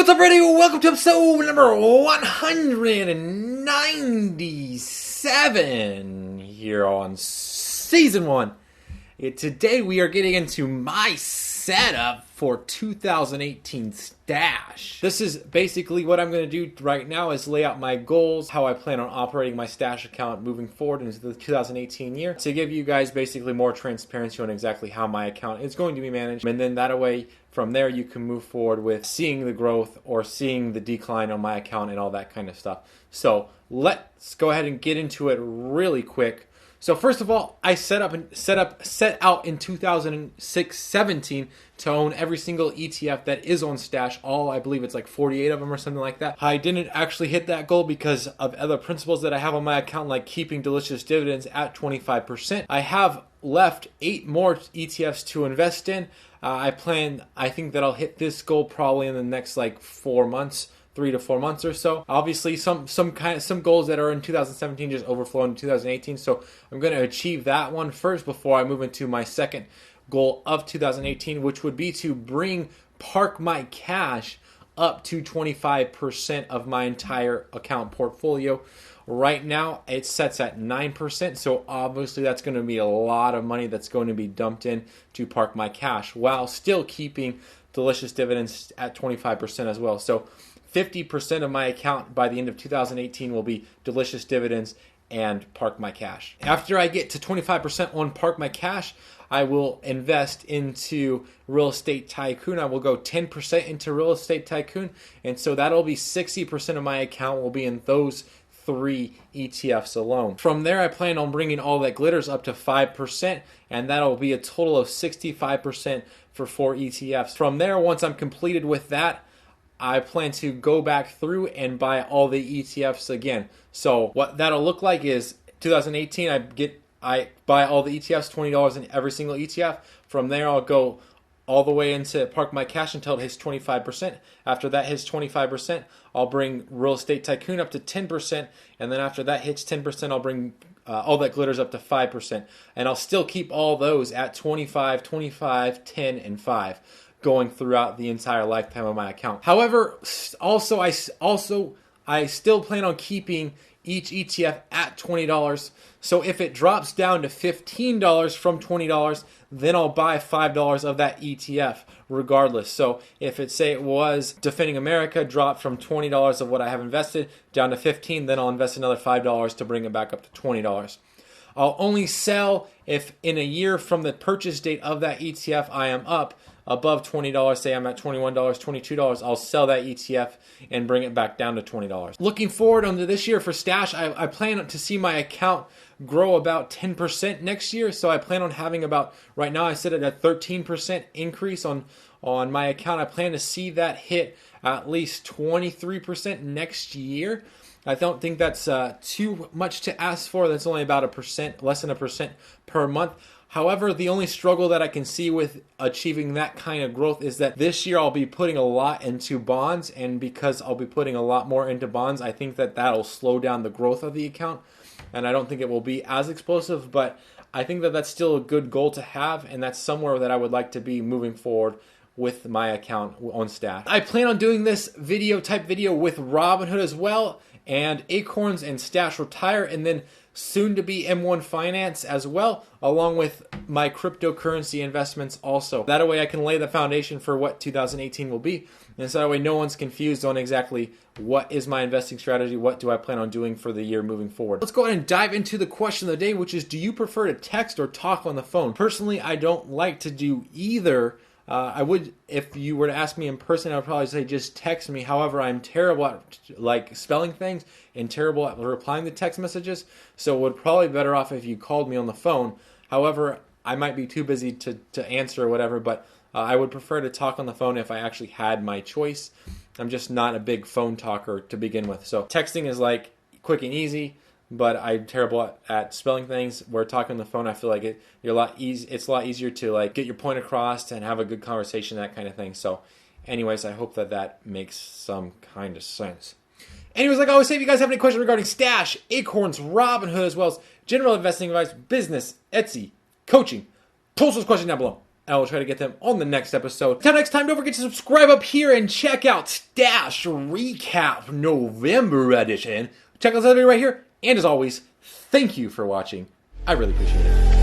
What's up, radio? Welcome to episode number 197 here on season 1. Today we are getting into my setup for 2018 stash. This is basically what I'm going to do right now is lay out my goals, how I plan on operating my stash account moving forward into the 2018 year to give you guys basically more transparency on exactly how my account is going to be managed. And then that way, from there, you can move forward with seeing the growth or seeing the decline on my account and all that kind of stuff. So let's go ahead and get into it really quick. So first of all, I set out in 2017 to own every single ETF that is on stash. I believe it's like 48 of them or something like that. I didn't actually hit that goal because of other principles that I have on my account, like keeping delicious dividends at 25%. I have left 8 more ETFs to invest in. I think that I'll hit this goal probably in the next like 4 months. 3 to 4 months or so. Obviously, some goals that are in 2017 just overflow into 2018. So I'm going to achieve that one first before I move into my second goal of 2018, which would be to park my cash up to 25% of my entire account portfolio. Right now, it sets at 9%, so obviously that's going to be a lot of money that's going to be dumped in to park my cash while still keeping delicious dividends at 25% as well. So 50% of my account by the end of 2018 will be delicious dividends and park my cash. After I get to 25% on park my cash, I will invest into Real Estate Tycoon. I will go 10% into Real Estate Tycoon, and so that'll be 60% of my account will be in those 3 ETFs alone. From there, I plan on bringing all that glitters up to 5%, and that'll be a total of 65% for 4 ETFs. From there, once I'm completed with that, I plan to go back through and buy all the ETFs again. So what that'll look like is 2018, I buy all the ETFs, $20 in every single ETF. From there, I'll go all the way into park my cash until it hits 25%. After that hits 25%, I'll bring Real Estate Tycoon up to 10%. And then after that hits 10%, I'll bring all that glitters up to 5%. And I'll still keep all those at 25, 25, 10, and 5. Going throughout the entire lifetime of my account. However, I still plan on keeping each ETF at $20. So if it drops down to $15 from $20, then I'll buy $5 of that ETF regardless. So if it was Defending America dropped from $20 of what I have invested down to $15, then I'll invest another $5 to bring it back up to $20. I'll only sell if in a year from the purchase date of that ETF I am up above $20, say I'm at $21, $22, I'll sell that ETF and bring it back down to $20. Looking forward onto this year for stash, I plan to see my account grow about 10% next year. So I plan on having right now I set it at 13% increase on my account. I plan to see that hit at least 23% next year. I don't think that's too much to ask for. That's only about less than a percent per month. However, the only struggle that I can see with achieving that kind of growth is that this year I'll be putting a lot into bonds, and because I'll be putting a lot more into bonds, I think that that'll slow down the growth of the account, and I don't think it will be as explosive, but I think that that's still a good goal to have, and that's somewhere that I would like to be moving forward with my account on stash. I plan on doing this video with Robinhood as well, and Acorns and Stash Retire, and then soon to be M1 Finance as well, along with my cryptocurrency investments also. That way I can lay the foundation for what 2018 will be, and so that way no one's confused on exactly what is my investing strategy, what do I plan on doing for the year moving forward. Let's go ahead and dive into the question of the day, which is, do you prefer to text or talk on the phone? Personally, I don't like to do either. I would, if you were to ask me in person, I would probably say just text me. However, I'm terrible at spelling things and terrible at replying to text messages, so it would probably be better off if you called me on the phone. However, I might be too busy to answer or whatever, but I would prefer to talk on the phone if I actually had my choice. I'm just not a big phone talker to begin with. So texting is quick and easy, but I'm terrible at spelling things. Where talking on the phone, I feel like it's a lot easier to get your point across and have a good conversation, that kind of thing. So anyways, I hope that makes some kind of sense. Anyways, like I always say, if you guys have any questions regarding Stash, Acorns, Robinhood, as well as general investing advice, business, Etsy, coaching, post those questions down below. and I will try to get them on the next episode. Until next time, don't forget to subscribe up here and check out Stash Recap November Edition. Check out this other video right here. And as always, thank you for watching. I really appreciate it.